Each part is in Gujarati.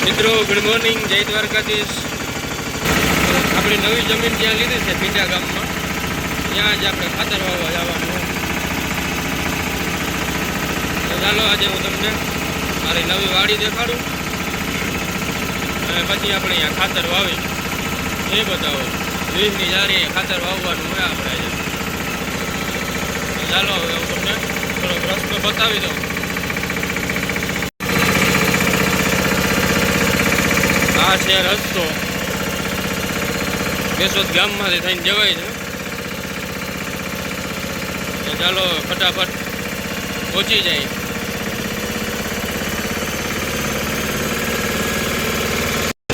મિત્રો ગુડ મોર્નિંગ, જય દ્વારકાધીશ। આપણી નવી જમીન ત્યાં લીધી છે પીંડા ગામમાં, ત્યાં જ આપણે ખાતર વાવવા જવાનું। તો ચાલો આજે હું તમને મારી નવી વાડી દેખાડું અને પછી આપણે અહીંયા ખાતર વાવી એ બતાવો। 20ની જારી ખાતર વાવવાનું હોય આપણે આજે। ચાલો હવે હું તમને થોડોક રસ્તો બતાવી દઉં। આ છે રસ્તો, કેશોદ ગામમાંથી થઈને જવાય છે। તો ચાલો ફટાફટ પહોંચી જાય।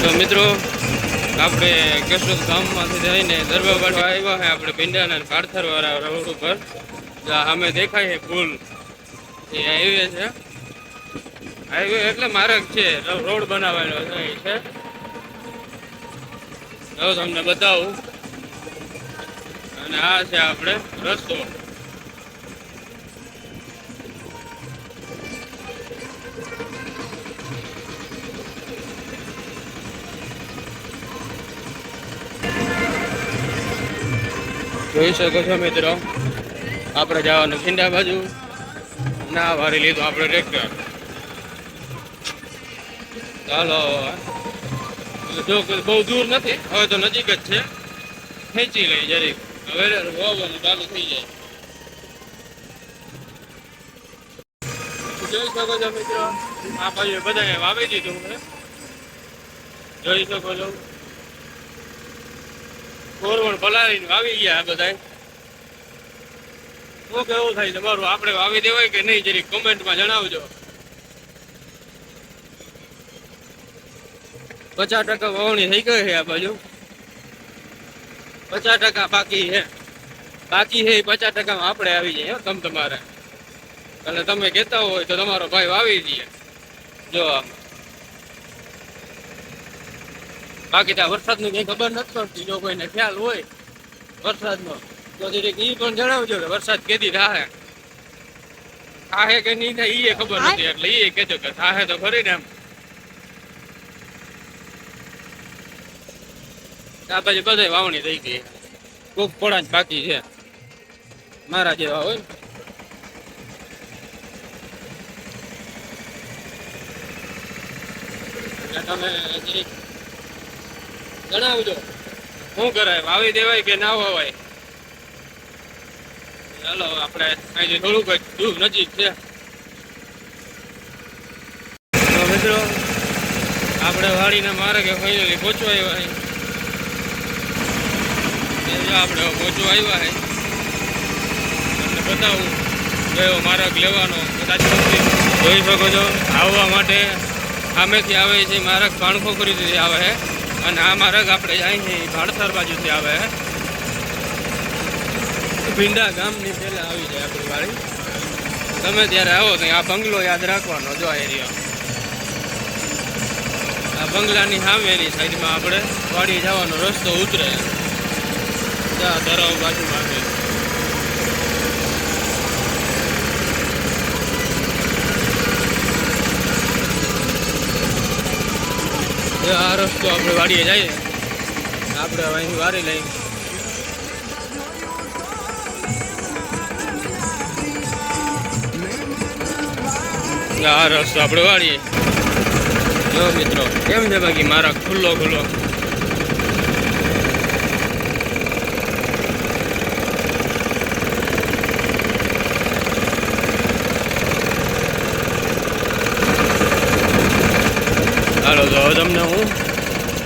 તો મિત્રો આપણે કેશોદ ગામમાંથી થઈને દરબારવાડ આવ્યા છે આપણે પીંડાના પાર્થરવાળા રોડ ઉપર। સામે દેખાય છે પુલ, એ હાઈવે છે। હાઈવે એટલે માર્ગ છે, રોડ બનાવેલો છે। તો તમને બતાવું, અને આ છે આપણે રસ્તો। જોઈ શકો છો મિત્રો, આપણે જવાનું ખીંડા બાજુ, ના વારી લીધું આપણે ટ્રેક્ટર। ચાલો, જો બહુ દૂર નથી, હવે તો નજીક જ છે, ખેંચી લઈ જરીક, હવે વાવવાનું ચાલુ થઈ જાય। જોઈ શકો છો મિત્રો, આ બાજુ બધાએ વાવી દીધું છે, જોઈ શકો છો। કોરવણ પલાળીને વાવી ગયા બધા। શું કેવું થાય તમારું, આપણે વાવી દેવાય કે નહીં, જરીક કોમેન્ટમાં જણાવજો। 50% વાવણી થઈ ગઈ છે આ બાજુ, 50% બાકી છે। બાકી છે 50% આપણે આવી જાય તમારે, એટલે તમે કહેતા હોય તો તમારો ભાઈ વાવી દઈએ। જો બાકી ત્યાં વરસાદનું કંઈ ખબર નથી પડતી, જો કોઈને ખ્યાલ હોય વરસાદનો તો જરીક એ પણ જણાવજો કે વરસાદ કેદી થાય કે નહીં થાય, એ ખબર નથી, એટલે એ કહેજો કે થાય તો ખરી ને એમ। આ બાજુ બધા વાવણી થઈ ગઈ, કોક પોળા જ બાકી છે મારા જેવા હોય। તમે જણાવજો શું કરાય, વાવી દેવાય કે ના વાવાય। ચાલો આપણે અહીંથી થોડુંક જ દૂર નજીક છે। તો મિત્રો આપણે વાડીના માર્ગે ફાઇનલી પહોંચવા આવ્યા છે। આપણે પહોંચવા આવ્યા છે, તમને બતાવું કયો માર્ગ લેવાનો। કદાચ જોઈ શકો છો, આવવા માટે સામેથી આવે છે માર્ગ, પાણખોખરીથી આવે છે, અને આ માર્ગ આપણે અહીંથી ભાડસર બાજુથી આવે છે। ભીંડા ગામની પહેલા આવી જાય આપણી વાડી। તમે ત્યારે આવો તો આ બંગલો યાદ રાખવાનો, જો આ એરિયા, આ બંગલાની સામેની સાઈડમાં આપણે વાડી જવાનો રસ્તો ઉતરે, તરાવ બાજુમાં આવે। આ રસ્તો આપણે વાડીએ જઈએ, આપણે અહીંથી વારી લઈ। આ રસ્તો આપણે વાળીએ। જો મિત્રો કેમ છે બાકી મારા ખુલ્લો ખુલ્લો, ચાલો તો હવે તમને હું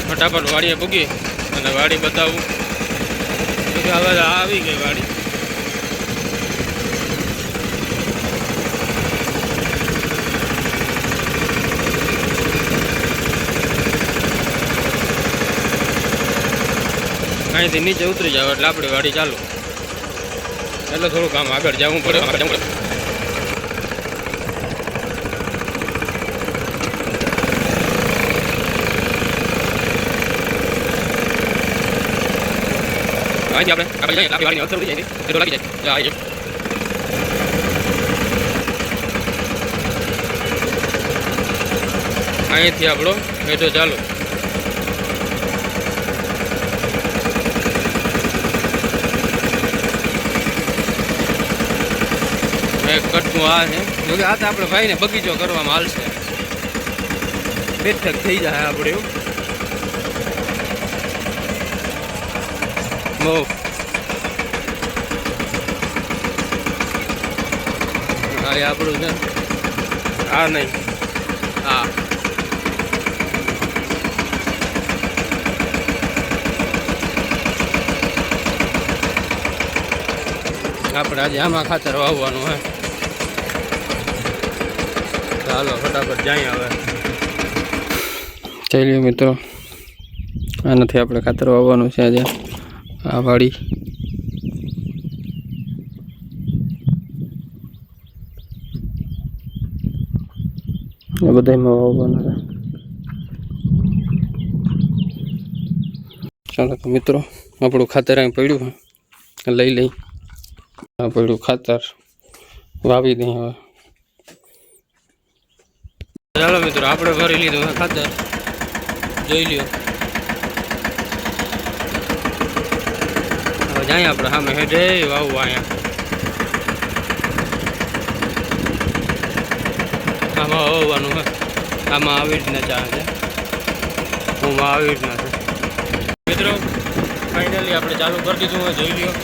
ફટાફટ વાડીએ પૂગી અને વાડી બતાવું કે હવે આવી ગઈ વાડી। અહીંથી નીચે ઉતરી જાવ એટલે આપણી વાડી ચાલુ, એટલે થોડુંક આમ આગળ જવું પડે। અહીંથી આપણે જઈએ, આપણી વાડીની અસર થઈ જાય, એટલો લાગી જાય। આવી જાય અહીંથી આપણો હેઠો ચાલો. એક કટકું આ છે, જોકે આ તો આપણે ભાઈને બગીચો કરવામાં હાલશે, બેઠક થઈ જાય આપણે એવું. બહુ હા એ આપણું છે. હા નહીં હા આપણે આજે આમાં ખાતર વાવવાનું હે. ચાલો ફટાફટ જાય હવે. ચાલીએ મિત્રો, આનાથી આપણે ખાતર વાવવાનું છે આજે. આ વાડી બધામાં વાવવાનું છે. ચાલો તો મિત્રો, આપણું ખાતર અહીં પડ્યું લઈ લઈ. આ પડ્યું ખાતર વાવી દઈએ હવે. ચાલો મિત્રો, આપણે ભરી લીધું હવે ખાતર, જોઈ લ્યો. હવે જાય આપણે સામે હેઠે વાવવા. અહીંયા આમાં વાવવાનું હે. આમાં આવી રીતના ચા છે, આમાં આવી રીતના છે. મિત્રો ફાઇનલી આપણે ચાલુ કરી દીધું હોય, જોઈ લ્યો.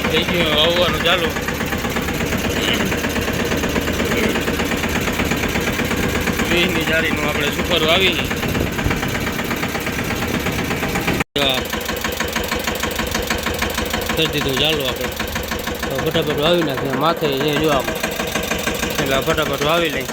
થઈ ગયું વાવવાનું ચાલુ. વીસની જાળીનું આપણે સુપર વાવી કરી દીધું ચાલુ. આપણે ફટાફટ વાવી નાખીએ. માથે જે જો આપણે એટલે ફટાફટ વાવી લઈ.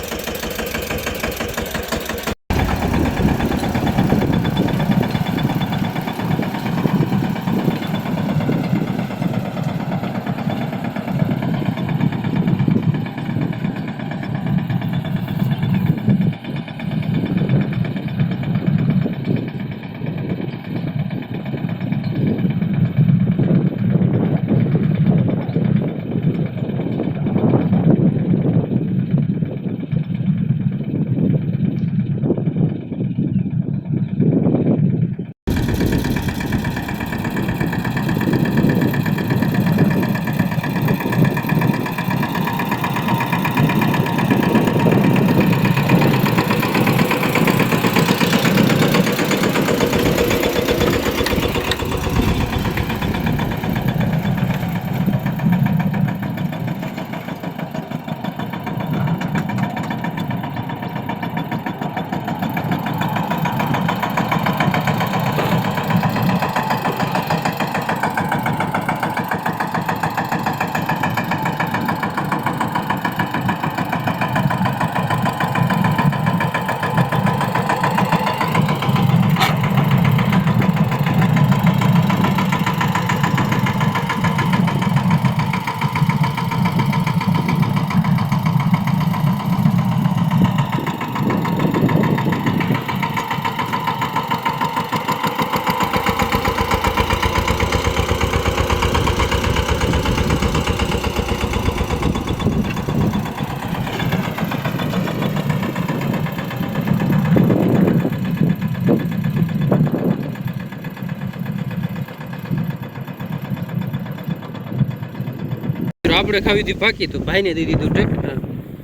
આપણે ખાવી હતી ફાકી, તો ભાઈને દઈ દીધું ટ્રેક્ટર.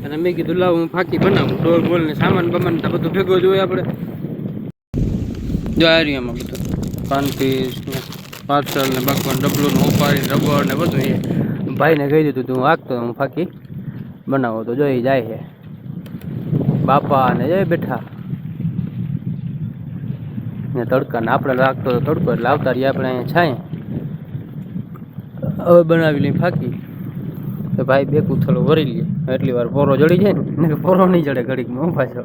અને મેં કીધું લાવ હું ફાકી બનાવું. ડોલ બોલ ને સામાન બમાન બધું ભેગો જોઈએ આપણે. જો આ એરિયામાં બધું પાનપીસ ને પાર્સલ ને બાકવાનું ડબલું ને ઓપારી રબર ને બધું એ ભાઈને કહી દીધું તું વાગતો હું ફાકી બનાવો. તો જોઈ જાય છે બાપા ને જઈ બેઠા ને તડકા ને આપણે લાગતો તો તડકો એટલે આવતા રહીએ આપણે અહીંયા છાંય. હવે બનાવી લઈ ફાકી. તો ભાઈ બે કૂથલો ભરી લઈએ, એટલી વાર પોરો જડી જાય ને. પોરો નહીં જડે ઘડીકમાં હું પાછો.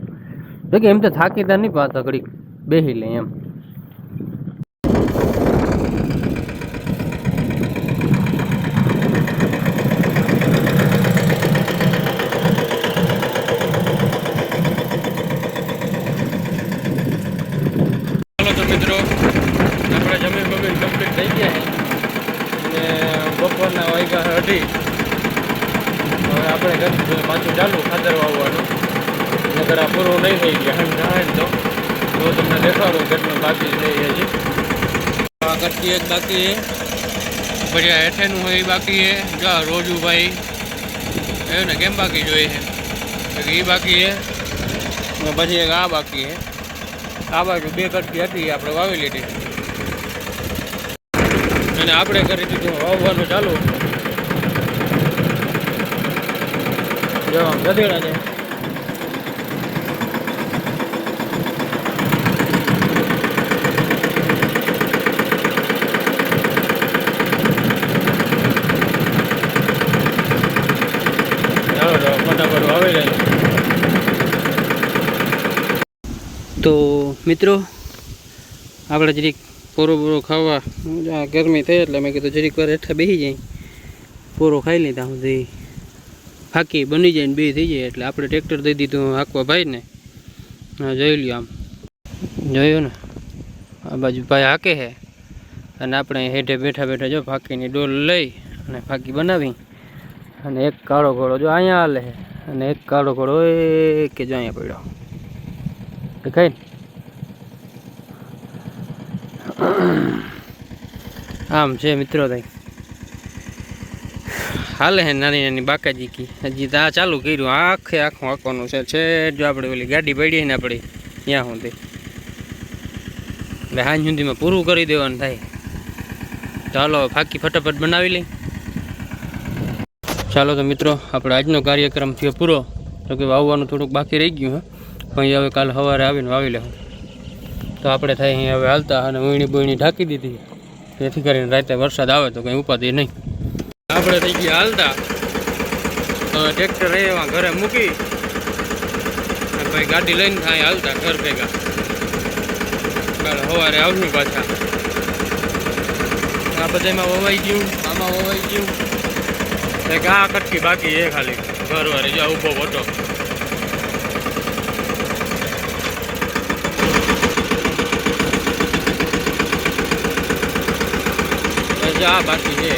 જો કે એમ તો થાકીદાર નહીં પાતા, ઘડીક બેસી લે એમ. ચાલો તો મિત્રો, આપણે જમીન બમીન કમ્પ્લીટ થઈ ગયા અને બપોરના વાગ્યા 2:30. આપણે કરશું પાછું ચાલુ ખાતર વાવવાનું, નકર આ પૂરું નહીં થઈ ગયા જાય તો તમને દેખાડું કેટલું બાકી છે હજી. આ કટકી એક બાકી છે, પછી આ હેઠેનું હોય એ બાકી છે. જો રોજુભાઈ એવું ને કેમ બાકી જોઈએ છે એ બાકી છે, પછી એક આ બાકી છે. આ બાજુ 2 કટકી હતી આપણે વાવી લીધી અને આપણે કરી દીધું વાવવાનું ચાલુ. જો આમ ગધેડા છે. ફટાફટ વાવી જાય. તો મિત્રો આપણે જરીક પૂરો ખાવા ગરમી થઈ એટલે મેં કીધું જરીક વાર હેઠા બેસી જાય, પૂરો ખાઈ લીધા સુધી ફાંકી બની જાય ને 2 થઈ જાય. એટલે આપણે ટ્રેક્ટર દઈ દીધું હાંકવા ભાઈને. હા જોઈ લ્યો, આમ જોયું ને આ બાજુ ભાઈ હાકે છે અને આપણે હેઠે બેઠા બેઠા જો ફાંકીની ડોલ લઈ અને ફાંકી બનાવી. અને એક કાળો ઘોડો જો અહીંયા હાલે છે અને એક કાળો ઘોડો એ કે જો અહીંયા પડ્યો દેખાય ને. આમ છે મિત્રો થાય હાલે હે નાની નાની બાકાજી કી. હજી તો આ ચાલુ કર્યું, આખે આખું આંકવાનું છે. જો આપણે ઓલી ગાડી પડી ને આપણી ત્યાં સુધી એટલે હાંજ સુધીમાં પૂરું કરી દેવાનું થાય. ચાલો ફાંકી ફટાફટ બનાવી લઈ. ચાલો તો મિત્રો આપણે આજનો કાર્યક્રમ થયો પૂરો. તો કે વાવવાનું થોડુંક બાકી રહી ગયું પણ હવે કાલે સવારે આવીને વાવી લેવું. તો આપણે થાય અહીં હવે હાલતા અને વીણી બોઈણી ઢાંકી દીધી, જેથી કરીને રાતે વરસાદ આવે તો કંઈ ઉપાધિ નહીં. આપણે થઈ ગયા હાલતા, તો ટ્રેક્ટર એવા ઘરે મૂકી અને ભાઈ ગાડી લઈને થાય હાલતા ઘર ભેગા. કાલે સવારે આવશું પાછા. આ બધામાં વવાઈ ગયું, આમાં વવાઈ ગયું. એક આ કટકી બાકી છે ખાલી ઘર વાળી. જો ઊભો ફોટો આ બાકી છે,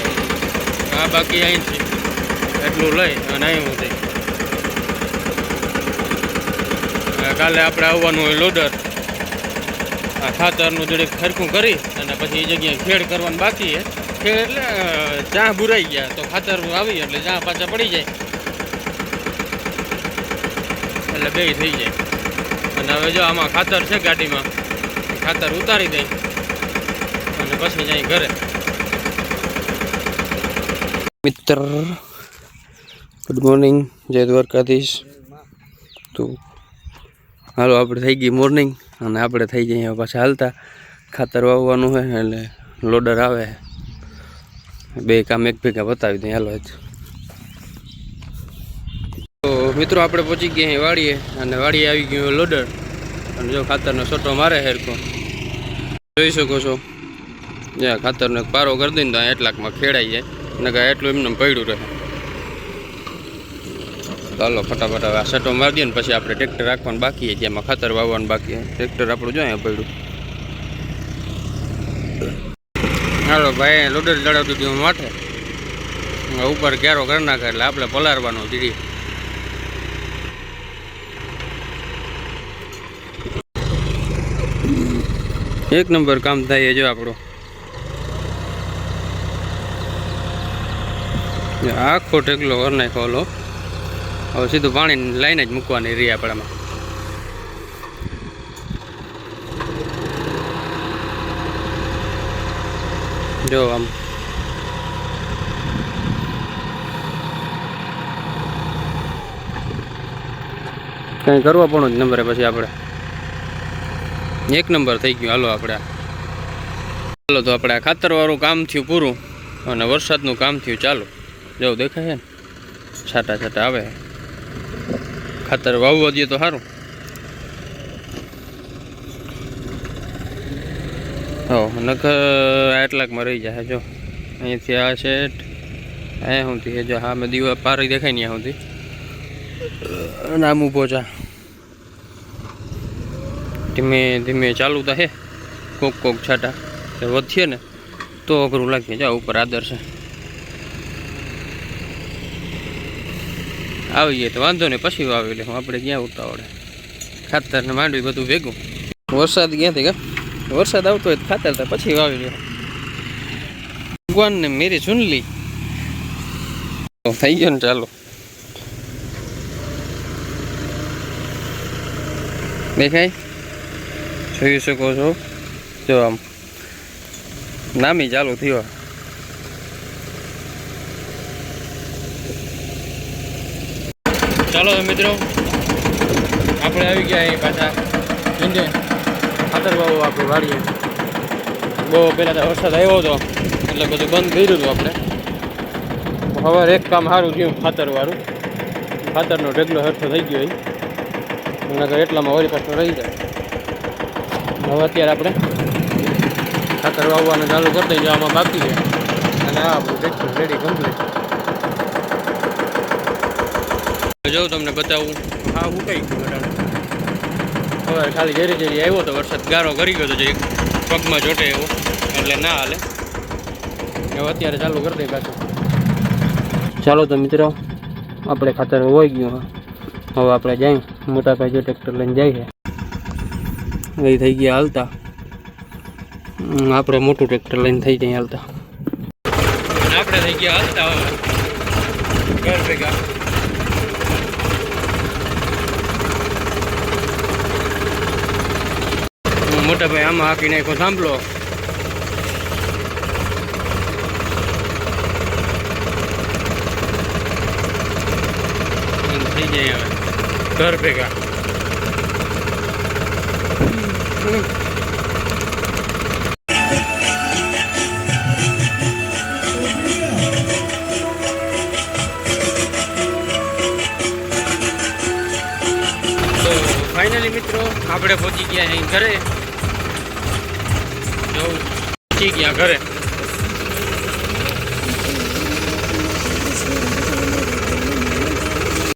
આ બાકી અહીંથી એટલું લઈ અને અહીં હું થઈ. કાલે આપણે આવવાનું હોય લોડર. આ ખાતરનું થોડીક સરખું કરી અને પછી એ જગ્યાએ ખેડ કરવાનું બાકી છે. ખેડ એટલે જ્યાં બુરાઈ ગયા તો ખાતર આવી એટલે જ્યાં પાછા પડી જાય એટલે 2 થઈ જાય. અને હવે જો આમાં ખાતર છે ગાડીમાં, ખાતર ઉતારી દઈ અને પછી જાય ઘરે. મિત્ર ગુડ મોર્નિંગ, જય દ્વારકાધીશ. તો હાલો આપણે થઈ ગઈ મોર્નિંગ અને આપણે થઈ જઈએ પાછા હાલતા. ખાતર વાવવાનું હોય એટલે લોડર આવે, 2 કામ એક ભેગા બતાવી દઈએ. હાલો તો મિત્રો આપણે પહોંચી ગયા અહીં વાડીએ અને વાડીએ આવી ગયું લોડર. અને જો ખાતરનો સોટો મારે હેરકો જોઈ શકો છો. જ્યાં ખાતરનો એક પારો કરી દઈને તો એટલાકમાં ખેડાઈ જાય, નકા એટલું એમને પડ્યું રહે. ચાલો ફટાફટ હવે આ સટો મારી દઈએ ને પછી આપણે ટ્રેક્ટર રાખવાનું બાકી છે, જેમાં ખાતર વાવવાનું બાકી છે. ટ્રેક્ટર આપણું જો અહીંયા પડ્યું. હાલો ભાઈ લોડર ચડાવતું હતું માથે, ઉપર ક્યારો કરી નાખે એટલે આપણે પલારવાનું ધીરે. એક નંબર કામ થાય જો આપણું. આખો ટેકલો કરી નાખો. ઓલો હવે સીધું પાણી લાઈને જ મૂકવાની રહી આપણામાં. જો આમ કંઈ કરવા પણ જ નંબરે પછી આપણે 1 નંબર થઈ ગયું. હાલો આપણે ચાલો તો આપણે ખાતરવાળું કામ થયું પૂરું અને વરસાદનું કામ થયું ચાલુ. જો દેખાય છે ને છાટા છાટા આવે. ખાતર વાવવા દઈએ તો સારું. હો નકર આટલાકમાં રહી જાય. જો અહીંથી આ શેઠ અહીંયા સુધી જો હા મેં દીવા પારી દેખાય ને ત્યાં સુધી નામ ઊભો ચા ધીમે ધીમે ચાલુ તો હે. કોક કોક છાટા વધીએ ને તો અઘરું લાગે. જા ઉપર આદર છે. આવીએ તો વાંધો નહીં, પછી વાવી લે. આપણે ક્યાં ઉતાવળે, ખાતર ને માંડવી બધું ભેગું. વરસાદ ક્યાંથી કા વરસાદ આવતો હોય તો ખાતર તો પછી વાવી લે. ભગવાન ને મેરી સુનલી થઈ ગયો ને. ચાલો દેખાય, જોઈ શકો છો. જો આમ નામી ચાલુ થયો. ચાલો મિત્રો, આપણે આવી ગયા અહીં પાછા ખાતર વાવું આપણે વાળીએ. બહુ પહેલાં તો વરસાદ આવ્યો હતો એટલે બધું બંધ કર્યું હતું આપણે. હવે એક કામ સારું થયું, ખાતરવાળું. ખાતરનો ઢગલો હરખો થઈ ગયો નકર એટલામાં વળી પાછો રહી જાય. હવે અત્યારે આપણે ખાતર વાવવાનું ચાલુ કરી દઈએ. આમાં બાકી છે અને આ આપણું ટ્રેક્ટર રેડી કમ્પ્લીટ. જો તમને બતાવું, હા ઉકાઈ ગયું. હવે ખાલી ઝેરી ઝેરી આવ્યો તો વરસાદ ગારો કરી ગયો તો જે પગમાં ચોટે એવો, એટલે ના હાલે. હવે અત્યારે ચાલુ કરી દઈએ પાછું. ચાલો તો મિત્રો, આપણે ખાતર હોઈ ગયું. હવે આપણે જાય મોટા ભાઈ જો ટ્રેક્ટર લઈને જાય છે. એ થઈ ગયા હાલતા, આપણે મોટું ટ્રેક્ટર લઈને થઈ જાય હાલતા. આપણે થઈ ગયા હાલતા હવે ઘર ભેગા. મોટા ભાઈ આમાં હાકી નાખો, સાંભળો. થઈ જાય હવે ઘર ભેગા. તો ફાઇનલી મિત્રો આપણે પહોંચી ગયા અહીં ઘરે. પહોંચી ગયા ઘરે.